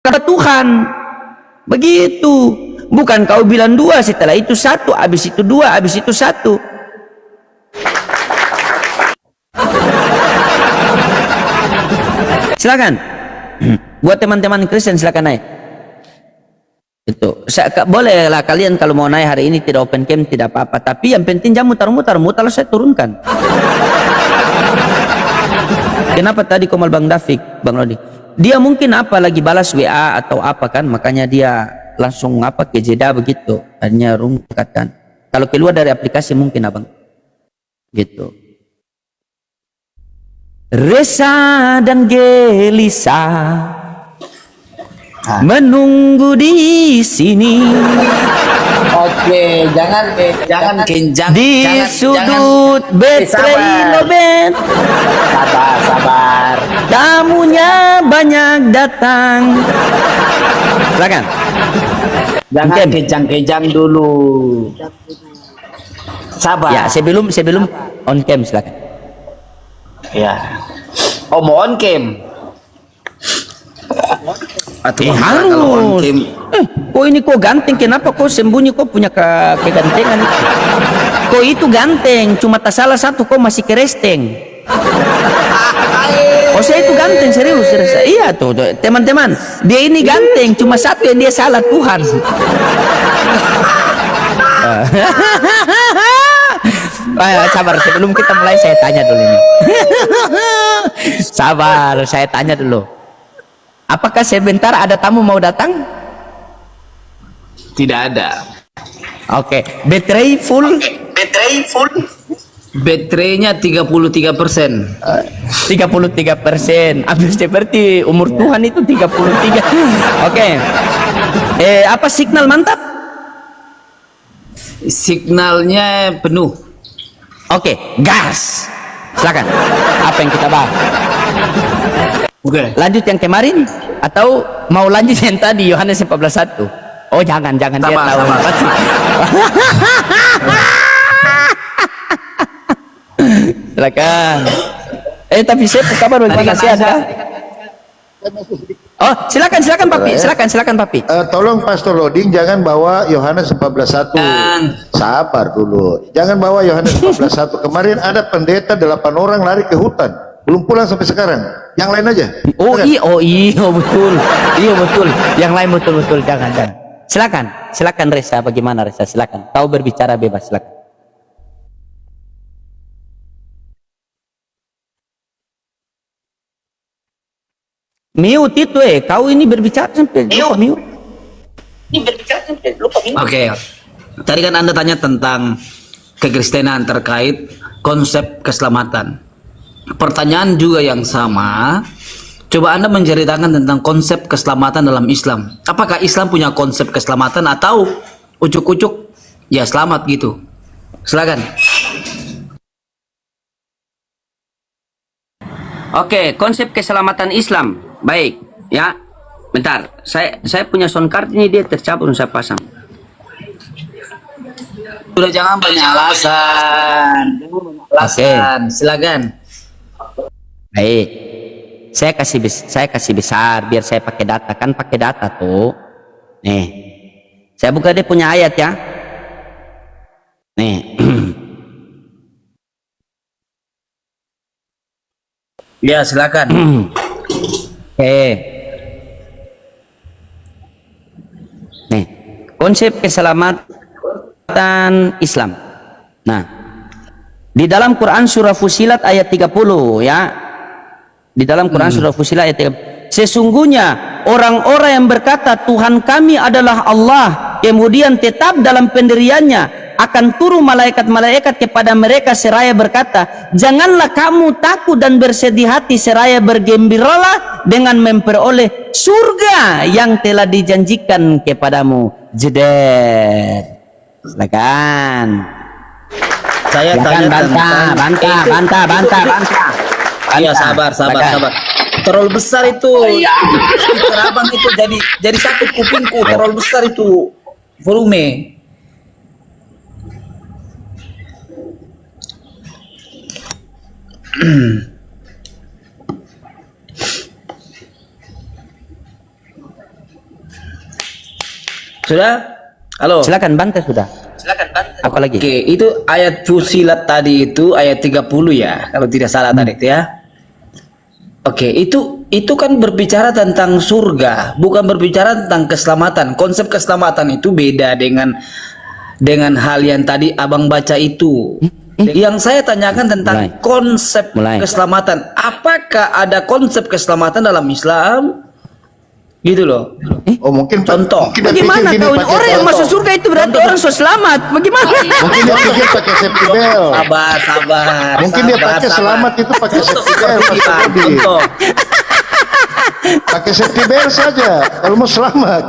kata Tuhan. Begitu. Bukan kau bilang dua, setelah itu satu, habis itu dua, habis itu satu. Silakan. Buat teman-teman Kristen silakan naik. Itu. Bolehlah kalian kalau mau naik hari ini, tidak open cam tidak apa-apa. Tapi yang penting jangan mutar-mutar, saya turunkan. Kenapa tadi komal Bang David, Bang Rodi? Dia mungkin apa lagi balas WA atau apa kan, makanya dia langsung apa ke jeda begitu. Hanya rungkatkan. Kalau keluar dari aplikasi mungkin abang. Gitu. Resa dan Gelisa menunggu di sini. Oke, jangan kenjang di sudut betray lobet. Sabar. Tamunya banyak datang. Silakan. Jangan kejang-kejang dulu. Sabar. Ya, sebelum on cam silakan. Ya. Oh, mau on cam. Atau Harus. on cam. Kok ini kok ganteng? Kenapa kok sembunyi? Kok punya kegantengan? Kok itu ganteng? Cuma tak salah satu, kok masih keresteng. Oh, saya itu ganteng, serius. Iya tuh, teman-teman. Dia ini ganteng, cuma satu yang dia salah, Tuhan. Sabar, sebelum kita mulai saya tanya dulu ini. Sabar, saya tanya dulu. Apakah sebentar ada tamu mau datang? Tidak ada. Oke, baterai full. Baterainya 33%. 33%. Hampir seperti umur Tuhan itu 33. Oke. Apa signal mantap? Signalnya penuh. Oke, gas. Silakan. Apa yang kita bahas? Oke. Lanjut yang kemarin atau mau lanjut yang tadi Yohanes 14:1? Oh, jangan dia tahu. Silakan. Tapi saya kabar bagaimana sehat kah? Oh, silakan Papi. Silakan Papi. Tolong Pastor Loading jangan bawa Yohanes 14:1. Sabar dulu. Jangan bawa Yohanes 14:1. Kemarin ada pendeta 8 orang lari ke hutan. Belum pulang sampai sekarang. Yang lain aja. Iya betul. Iya betul. Yang lain betul. Jangan. Silakan Resa, bagaimana Resa? Silakan. Kau berbicara bebas, silakan. Mute itu kau ini berbicara sampai lupa mute. Oke. Tadi kan Anda tanya tentang kekristenan terkait konsep keselamatan. Pertanyaan juga yang sama. Coba Anda menceritakan tentang konsep keselamatan dalam Islam. Apakah Islam punya konsep keselamatan atau ujuk-ujuk ya selamat gitu? Silakan. Oke, konsep keselamatan Islam. Baik, ya. Bentar, saya punya sound card ini, dia tercabut, saya pasang. Sudah, jangan banyak alasan. Silakan. Baik. Saya kasih besar biar saya pakai data, kan pakai data tuh. Nih. Saya buka dia punya ayat ya. Nih. Ya, silakan. Oke. Nih, konsep keselamatan Islam. Nah, di dalam Quran surah Fusilat ayat 30 ya. Di dalam Quran surah Fusilat ayat 30. Sesungguhnya orang-orang yang berkata Tuhan kami adalah Allah, kemudian tetap dalam pendiriannya, akan turun malaikat-malaikat kepada mereka seraya berkata, janganlah kamu takut dan bersedih hati seraya bergembiralah dengan memperoleh surga yang telah dijanjikan kepadamu. Jeder. Silakan. Saya tanya Bantah. Iya, sabar. Terlalu besar itu. Speaker abang itu jadi sakit kupingku. Terlalu besar itu volume. Sudah? Halo. Silakan bantah sudah. Apalagi? Oke, itu ayat Fusilat tadi itu ayat 30 ya, kalau tidak salah tadi itu ya. Oke, itu kan berbicara tentang surga, bukan berbicara tentang keselamatan. Konsep keselamatan itu beda dengan hal yang tadi Abang baca itu. Yang saya tanyakan tentang konsep keselamatan. Apakah ada konsep keselamatan dalam Islam? Gitu loh. Oh mungkin Contoh. mungkin dia Bagaimana pikir gini, kau ini? pakai Orang yang contoh. masuk surga itu berarti orang so selamat. Bagaimana? Mungkin dia pikir pakai safety belt. Sabar. Mungkin dia pakai selamat itu pakai Contoh safety belt, seperti Mas Bang, Budi. contoh. Pakai safety belt saja kalau mau selamat.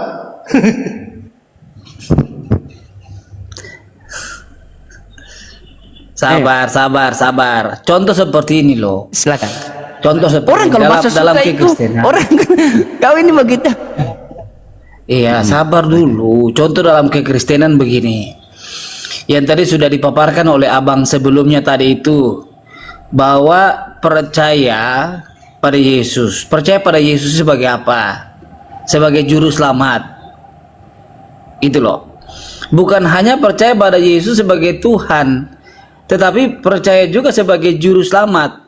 Sabar. Contoh seperti ini loh. Silakan. Contoh seperti Orang kalau dalam, masuk dalam surga itu, kekristenan. orang kau ini begitu. Iya, sabar dulu. Contoh dalam kekristenan begini. Yang tadi sudah dipaparkan oleh Abang sebelumnya tadi itu, bahwa percaya pada Yesus. Percaya pada Yesus sebagai apa? Sebagai juru selamat. Itu loh. Bukan hanya percaya pada Yesus sebagai Tuhan, tetapi percaya juga sebagai juru selamat.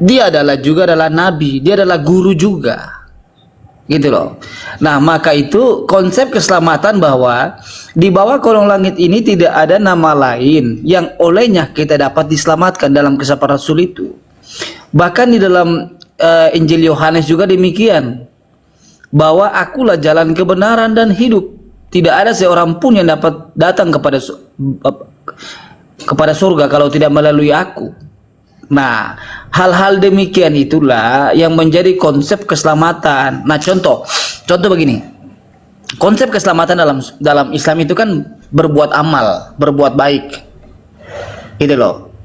Dia adalah nabi, dia adalah guru juga. Gitu loh. Nah, maka itu konsep keselamatan bahwa di bawah kolong langit ini tidak ada nama lain yang olehnya kita dapat diselamatkan dalam kisah para rasul itu. Bahkan di dalam Injil Yohanes juga demikian. Bahwa akulah jalan kebenaran dan hidup. Tidak ada seorang pun yang dapat datang kepada surga kalau tidak melalui aku. Nah, hal-hal demikian itulah yang menjadi konsep keselamatan. Nah, contoh begini. Konsep keselamatan dalam Islam itu kan berbuat amal, berbuat baik. Gitu loh.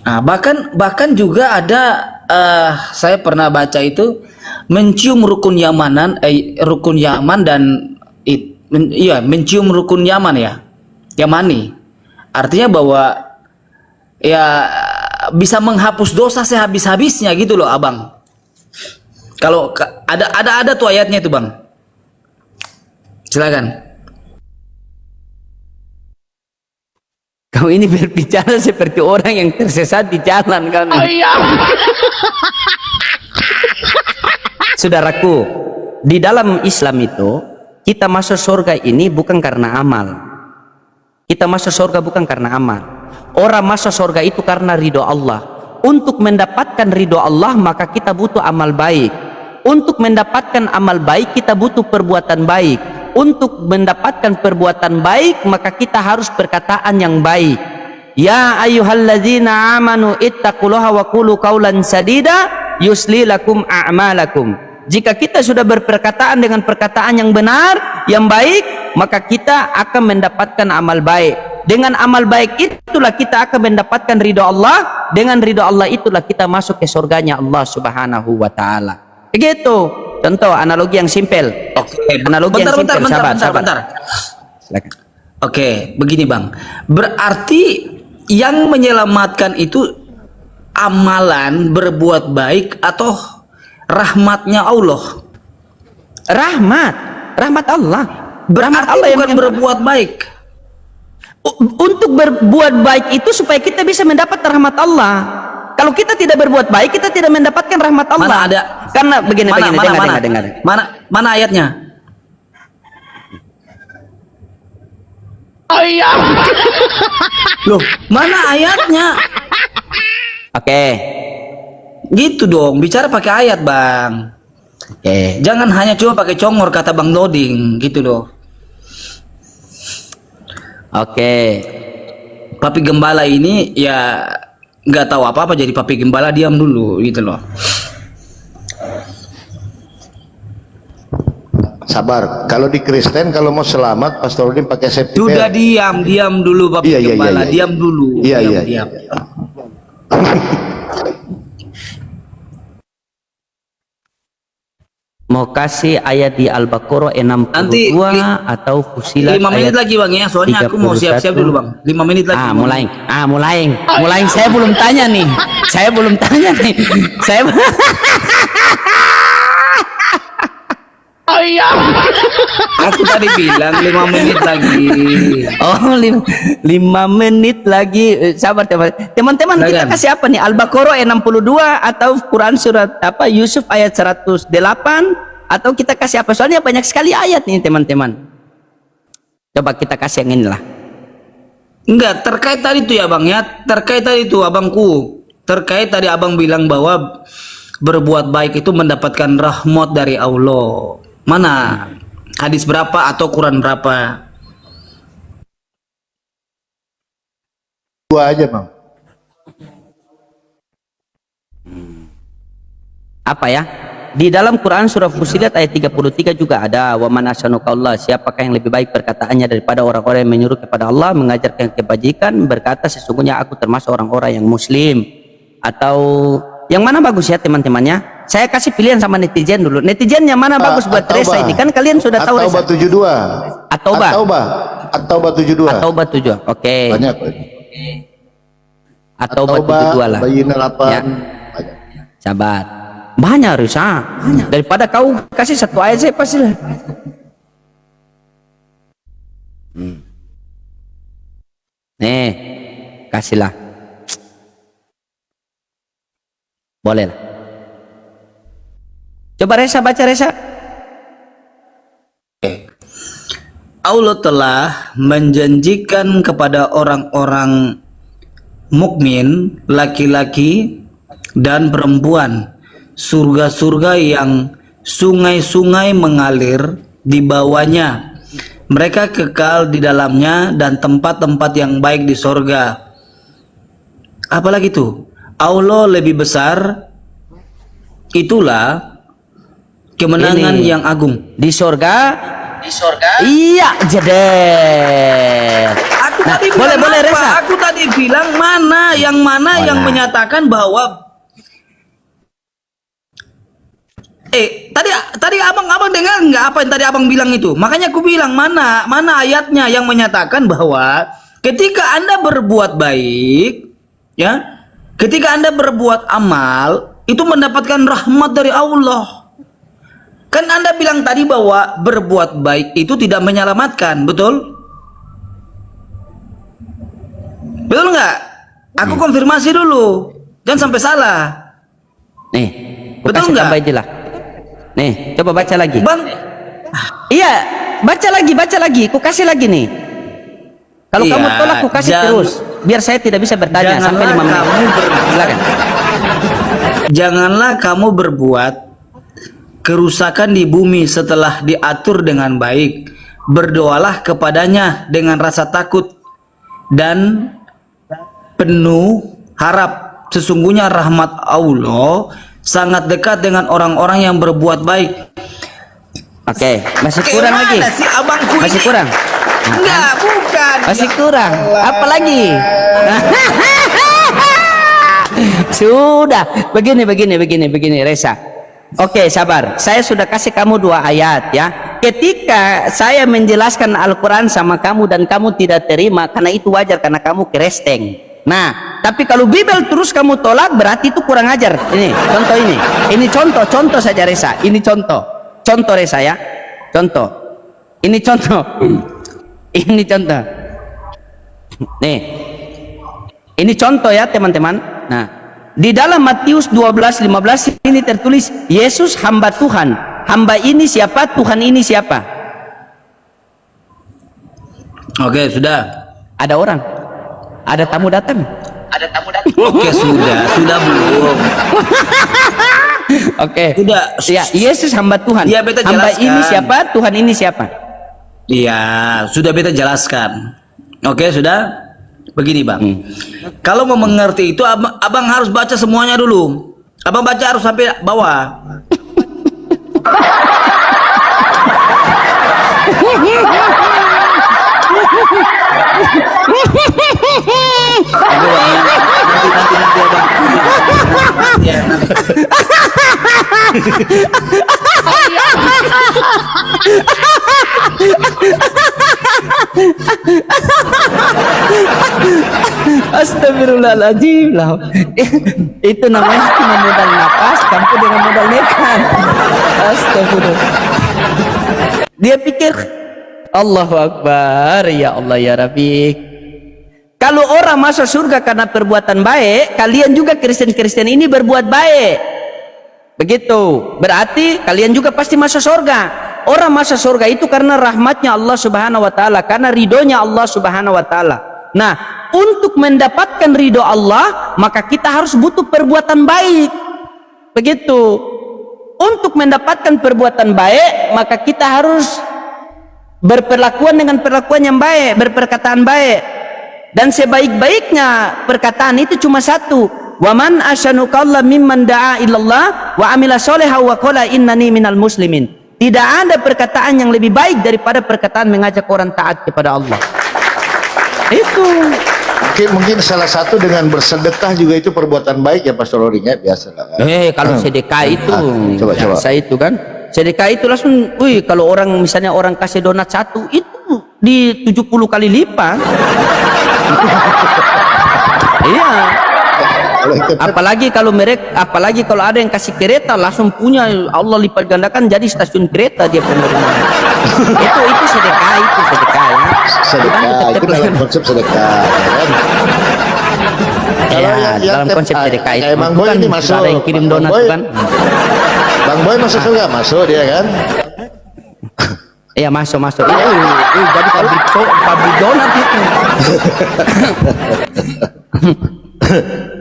Nah, bahkan juga ada saya pernah baca itu mencium rukun Yaman dan mencium rukun Yaman ya. Yamani. Artinya bahwa ya bisa menghapus dosa sehabis-habisnya gitu loh, Abang. Kalau ada tuh ayatnya itu, Bang. Silakan. Kau ini berbicara seperti orang yang tersesat di jalan kan. Saudaraku, di dalam Islam itu kita masuk surga ini bukan karena amal. Kita masuk surga bukan karena amal. Orang masuk surga itu karena ridho Allah. Untuk mendapatkan ridho Allah maka kita butuh amal baik. Untuk mendapatkan amal baik kita butuh perbuatan baik. Untuk mendapatkan perbuatan baik maka kita harus perkataan yang baik. Ya ayyuhalladzina amanu ittaqullaha wa qulu qawlan sadida yusli lakum a'malakum. Jika kita sudah berperkataan dengan perkataan yang benar, yang baik, maka kita akan mendapatkan amal baik. Dengan amal baik itulah kita akan mendapatkan ridho Allah. Dengan ridho Allah itulah kita masuk ke surganya Allah Subhanahu wa taala. Begitu. Contoh analogi yang simpel. Oke, Analogi yang simpel. Sabar. Silakan. Oke, begini Bang. Berarti yang menyelamatkan itu amalan berbuat baik atau rahmatnya Allah? Rahmat Allah. Berarti Allah bukan berbuat baik. Untuk berbuat baik itu supaya kita bisa mendapat rahmat Allah. Kalau kita tidak berbuat baik, kita tidak mendapatkan rahmat Allah. Mana ada? Karena begini, dengar. Mana ayatnya? Loh, mana ayatnya? Oke. Gitu dong, bicara pakai ayat, Bang. Oke. Jangan hanya cuma pakai congor kata Bang Noding, gitu loh. Oke. Papi Gembala ini ya nggak tahu apa-apa, jadi Papi Gembala diam dulu, gitu loh. Sabar. Kalau di Kristen kalau mau selamat, Pastor Udin pakai safety belt. Sudah diam dulu Papi Gembala, diam dulu. Iya. Mau kasih ayat di Al-Baqarah 62 Nanti atau Fusilat 5 menit ayat lagi Bang ya, soalnya aku mau 31. siap-siap dulu Bang. 5 menit lagi. Mulai. Saya belum tanya nih. Saya Aku tadi bilang 5 menit lagi. Oh, 5 menit lagi. Sabar teman-teman, kita Silakan. kasih apa nih? Al-Baqarah ayat 62 atau Quran surat apa? Yusuf ayat 108 atau kita kasih apa? Soalnya banyak sekali ayat nih teman-teman. Coba kita kasih yang inilah. Enggak, terkait tadi itu ya Bang ya. Terkait tadi itu abangku. Terkait tadi abang bilang bahwa berbuat baik itu mendapatkan rahmat dari Allah. Mana? Hadis berapa atau Quran berapa? Dua aja bang. Apa ya? Di dalam Quran surah Fussilat ayat 33 juga ada wa man ahsanu qaula, siapakah yang lebih baik perkataannya daripada orang-orang yang menyuruh kepada Allah, mengajarkan kebajikan, berkata sesungguhnya aku termasuk orang-orang yang muslim. Atau yang mana bagus ya teman-temannya? Saya kasih pilihan sama netizen dulu. Netizen yang mana bagus buat Resa ini? Kan kalian sudah tahu Resa. At-Taubah 72. At-Taubah 72. At-Taubah 7. Oke. Banyak. At-Taubah 72 lah. Bayyinah 8. Ya. Banyak. Sabar. Banyak Resa. Daripada kau kasih satu ayat saya pasti lah. Nih, kasihlah. Boleh lah. Coba Resa baca Resa. Allah telah menjanjikan kepada orang-orang mukmin laki-laki dan perempuan surga-surga yang sungai-sungai mengalir di bawahnya. Mereka kekal di dalamnya dan tempat-tempat yang baik di sorga. Apalagi itu? Allah lebih besar. Itulah kemenangan Ini. yang agung. Di sorga. Iya, jeder. Aku Nah, tadi boleh bilang boleh apa? Resa. Aku tadi bilang mana yang menyatakan bahwa tadi abang dengar nggak apa yang tadi abang bilang itu? Makanya aku bilang mana ayatnya yang menyatakan bahwa ketika Anda berbuat baik, ya, ketika Anda berbuat amal itu mendapatkan rahmat dari Allah. Kan Anda bilang tadi bahwa berbuat baik itu tidak menyelamatkan, betul? Betul nggak? Aku konfirmasi dulu, jangan sampai salah. Nih, Betul kasih nggak? tambah aja lah. Nih, coba baca lagi. Bang, Iya, baca lagi. Ku kasih lagi nih. Kalau Iya, kamu tolak, ku kasih terus. Biar saya tidak bisa bertanya sampai 5 menit. Silakan. Janganlah kamu berbuat kerusakan di bumi setelah diatur dengan baik. Berdoalah kepadanya dengan rasa takut dan penuh harap. Sesungguhnya rahmat Allah sangat dekat dengan orang-orang yang berbuat baik. Oke, masih kurang Mana lagi. sih abangku Masih ini? kurang. Enggak, bukan. Masih Ya kurang. Allah. Apa lagi? Sudah. Begini Resa. Oke, sabar. Saya sudah kasih kamu 2 ayat ya. Ketika saya menjelaskan Al-Quran sama kamu dan kamu tidak terima, karena itu wajar karena kamu keresteng. Nah, tapi kalau Bible terus kamu tolak, berarti itu kurang ajar. Ini contoh ini. Ini contoh saja Resa. Ini contoh Resa ya. Contoh. Ini contoh. Ini contoh. Nih. Ini contoh ya teman-teman. Nah, di dalam Matius 12:15 ini tertulis Yesus hamba Tuhan. Hamba ini siapa? Tuhan ini siapa? Oke, sudah. Ada orang. Ada tamu datang. Oke, sudah belum. Oke. Sudah. Ya, Yesus hamba Tuhan. Ya, beta Hamba jelaskan. ini siapa? Tuhan ini siapa? Iya, sudah beta jelaskan. Oke, sudah. Begini bang, kalau mau mengerti itu abang harus baca semuanya dulu. Abang baca harus sampai bawah. Oke, Bang, ya. Nanti abang. Ya, nanti. Astagfirullahaladzim lah. Itu namanya cuma modal napas campur dengan modal nekat. Astagfirullah. Dia pikir Allahu Akbar, ya Allah ya Rabbi. Kalau orang masuk surga karena perbuatan baik, kalian juga Kristen-Kristen ini berbuat baik. Begitu. Berarti kalian juga pasti masuk surga. Orang masuk surga itu karena rahmatnya Allah Subhanahu wa taala, karena ridhonya Allah Subhanahu wa taala. Nah, untuk mendapatkan ridho Allah, maka kita harus butuh perbuatan baik. Begitu. Untuk mendapatkan perbuatan baik, maka kita harus berperlakuan dengan perlakuan yang baik, berperkataan baik. Dan sebaik-baiknya perkataan itu cuma satu. Wa man asyanu qawlan mimman da'a ilallah wa amila sholihan wa qala innani minal muslimin. Tidak ada perkataan yang lebih baik daripada perkataan mengajak orang taat kepada Allah. Itu. Mungkin salah satu dengan bersedekah juga itu perbuatan baik ya Pastor Oding ya, biasa lah kan. Kalau sedekah itu coba. biasa itu kan. Sedekah itu langsung, kalau orang misalnya orang kasih donat satu itu di 70 kali lipat. Iya. Apalagi kalau ada yang kasih kereta langsung punya, Allah lipat gandakan jadi stasiun kereta dia penerima. itu sedekah ya. Sedekah itu dalam konsep sedekah kan. Dalam konsep sedekah itu. Kayak Bang Boy ini masuk. Ada yang kirim donat kan. Bang Boy masuk surga, masuk dia kan. Iya masuk. Jadi pabrik donat itu.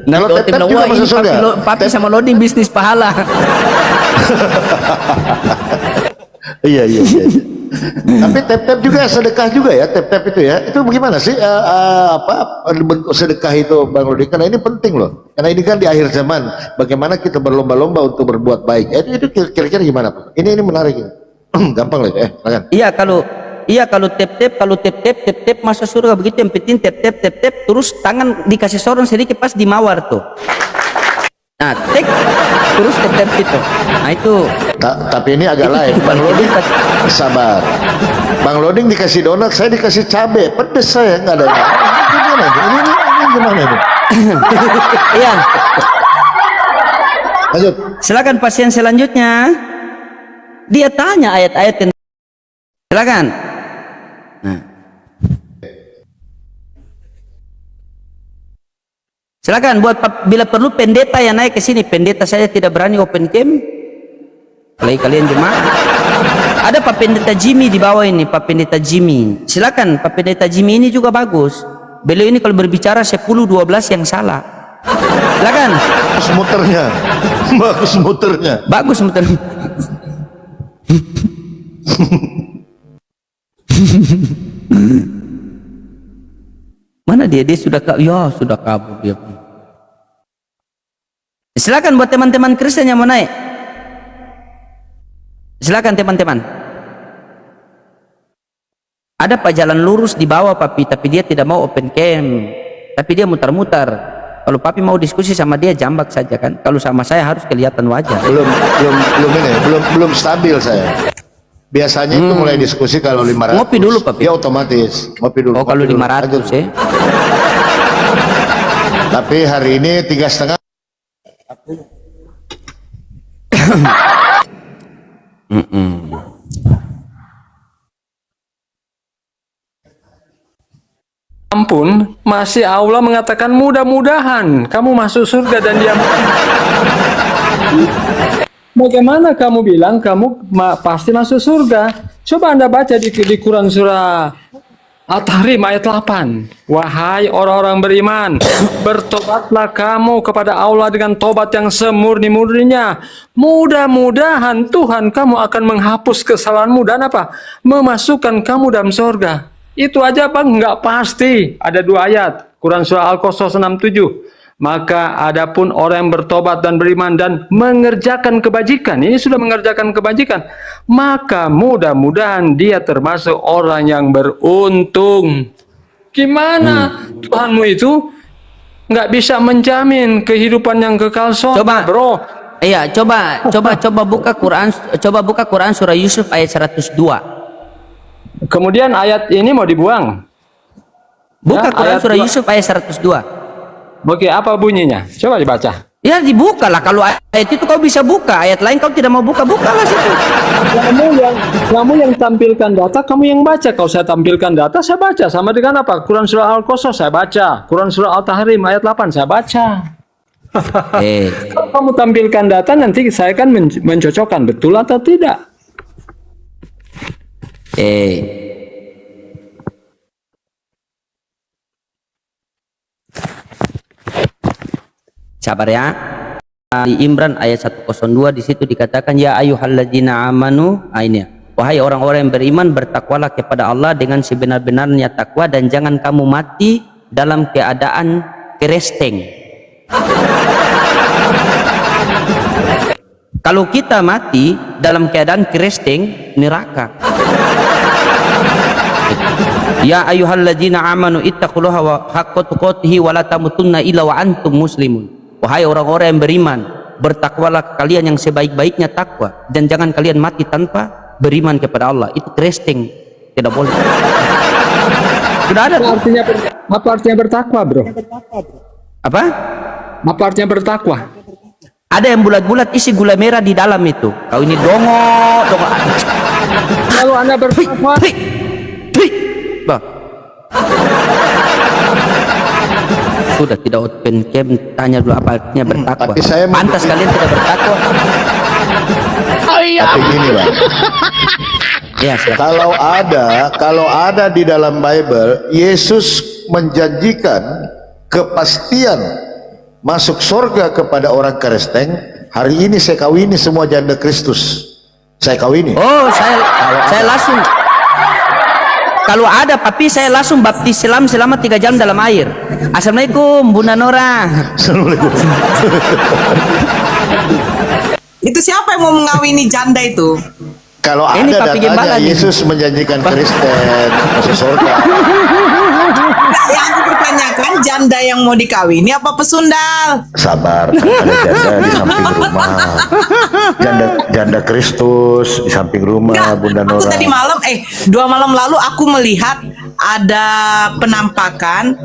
Kalau Tep juga masuk surga. Papi sama loading bisnis pahala. Iya. Tapi Tep juga sedekah juga ya, Tep itu ya. Itu bagaimana sih bentuk sedekah itu Bang Rudi? Karena ini penting loh. Karena ini kan di akhir zaman, bagaimana kita berlomba-lomba untuk berbuat baik. Itu kira-kira gimana Pak? Ini menarik ini. Gampang lah silakan. Kalau tep masuk surga begitu, yang penting tep terus tangan dikasih sorong sedikit pas di mawar tuh. Nah, terus tep itu. Nah itu. Tapi ini agak lain. Bang Loding sabar. Bang Loding dikasih donat, saya dikasih cabe, pedes saya nggak ada. Ini gimana ini? Iya. Lanjut. Silakan pasien selanjutnya. Dia tanya ayat-ayat yang silakan. Nah. Silakan buat bila perlu pendeta yang naik ke sini. Pendeta saya tidak berani open cam. Apalagi kalian jemaah. Ada Pak Pendeta Jimmy di bawah ini, Pak Pendeta Jimmy. Silakan, Pak Pendeta Jimmy ini juga bagus. Beliau ini kalau berbicara 10-12 yang salah. Silakan. Bagus muternya. Mana dia sudah kabur dia. Silakan buat teman-teman Kristen yang mau naik. Silakan teman-teman. Ada Pak jalan lurus di bawah Papi, tapi dia tidak mau open cam. Tapi dia mutar-mutar. Kalau Papi mau diskusi sama dia jambak saja kan. Kalau sama saya harus kelihatan wajah. Belum stabil saya. Biasanya itu mulai diskusi kalau 500. Ngopi dulu Papi. Ya otomatis. Ngopi dulu. Oh kalau 500 ya. Tapi hari ini 3,5. Ampun, masih Allah mengatakan mudah-mudahan kamu masuk surga dan dia. Bagaimana kamu bilang kamu pasti masuk surga? Coba Anda baca di Quran surah At-Tahrim ayat 8. Wahai orang-orang beriman, bertobatlah kamu kepada Allah dengan tobat yang semurni-murninya. Mudah-mudahan Tuhan kamu akan menghapus kesalahanmu dan memasukkan kamu dalam surga. Itu aja Bang, nggak pasti. Ada 2 ayat. Quran surah Al-Qasas 67. Maka adapun orang yang bertobat dan beriman dan mengerjakan kebajikan, ini sudah mengerjakan kebajikan, maka mudah-mudahan dia termasuk orang yang beruntung. Gimana Tuhanmu itu nggak bisa menjamin kehidupan yang kekal surga, bro? Iya, coba buka Quran surah Yusuf ayat 102. Kemudian ayat ini mau dibuang. Buka Quran surah Yusuf ayat 102. Oke, apa bunyinya? Coba dibaca. Ya dibuka lah. Kalau ayat itu kau bisa buka, ayat lain kau tidak mau buka, bukalah situ. Kamu yang tampilkan data, kamu yang baca. Kalau saya tampilkan data, saya baca. Sama dengan apa? Quran surah Al-Qasas saya baca. Quran surah Al-Tahrim ayat 8 saya baca. Kalau kamu tampilkan data, nanti saya kan mencocokkan betul atau tidak. Sabar ya. Di Imran ayat 102 di situ dikatakan ya ayyuhalladzina amanu, ini ya. Wahai orang-orang yang beriman, bertakwalah kepada Allah dengan sebenar-benarnya takwa dan jangan kamu mati dalam keadaan keresteng. Kalau kita mati dalam keadaan keresteng, neraka. Ya ayyuhalladzina amanu ittaqullaha haqqa tuqatih wa la tamutunna illa wa antum muslimun. Wahai orang-orang yang beriman, bertakwalah kalian yang sebaik-baiknya takwa dan jangan kalian mati tanpa beriman kepada Allah. Itu keresteng, tidak boleh. Sudah ada tuh. Apa artinya bertakwa, bro? Apa? Apa artinya bertakwa? Ada yang bulat-bulat isi gula merah di dalam itu. Kau ini dongo. Kalau Anda bertakwa, Bah. Sudah tidak open cam, tanya dulu apa artinya bertakwa. Tapi saya Pantas kalian tidak bertakwa. Tapi gini Bang, Ya, silakan. kalau ada di dalam Bible, Yesus menjanjikan kepastian masuk surga kepada orang keresteng. Hari ini saya kawini semua janda Kristus. Saya kawini. Oh, saya langsung. Kalau ada papi saya langsung baptis selama 3 jam dalam air. Assalamualaikum Bunda Nora. Assalamualaikum. Itu siapa yang mau mengawini janda itu? Kalau Ini ada papi datanya gembala nih. Yesus menjanjikan Kristen masuk surga. Yang aku pertanyakan, janda yang mau dikawini apa pesundal? Sabar, kan ada janda di samping rumah. Janda Kristus di samping rumah, Enggak, Bunda aku Nora. tadi malam, 2 malam lalu aku melihat ada penampakan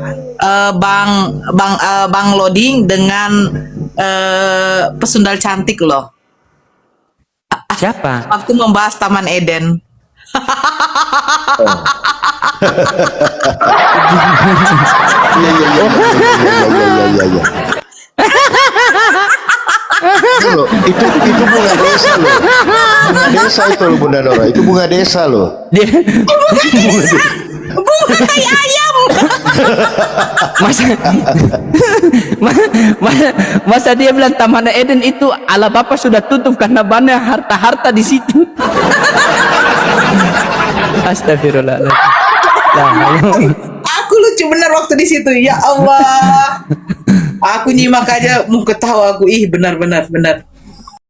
Bang Loding dengan pesundal cantik loh. Siapa? Waktu membahas Taman Eden. Iya. Itu loh, itu bunga desa loh. Bunga desa itu loh Bunda Nora, itu bunga desa loh. Bunga kayak ayam. Masa dia bilang Taman Eden itu ala Bapak sudah tutup karena banyak harta-harta di situ. Astagfirullahaladzim. Aku lucu bener waktu di situ. Ya Allah. Aku nyimak aja mau ketawa aku. Benar.